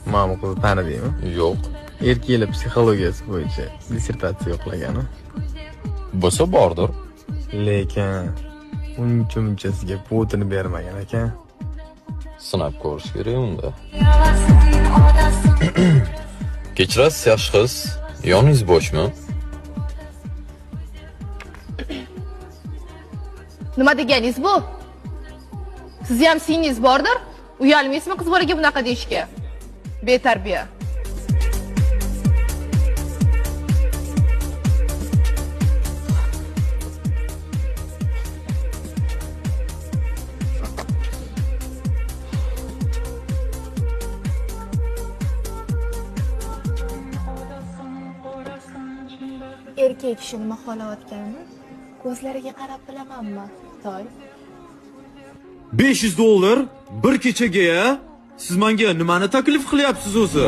Mana bu qizni tanidingmi? Yo'q. Erkak yili psixologiyasi bo'yicha dissertatsiya yo'qlagani. Bo'lsa bordir. Lekin uncha-munchasiga putini bermagan ekan. Sinab ko'rish kerak unda. Kechirasiz yaxshi qiz. Yoningiz bo'shmi? Nima deganingiz bu? Sizni ham singlingiz bordir? Uyalmaysizmi qiz bolaga bunaqa deyishga? Betarbiya. Erkak kishi nima xohlayotganini ko'zlariga qarab bilamanmi, Toy? $500 bir kechaga ya? Siz menga nimani taklif qilyapsiz o'zi?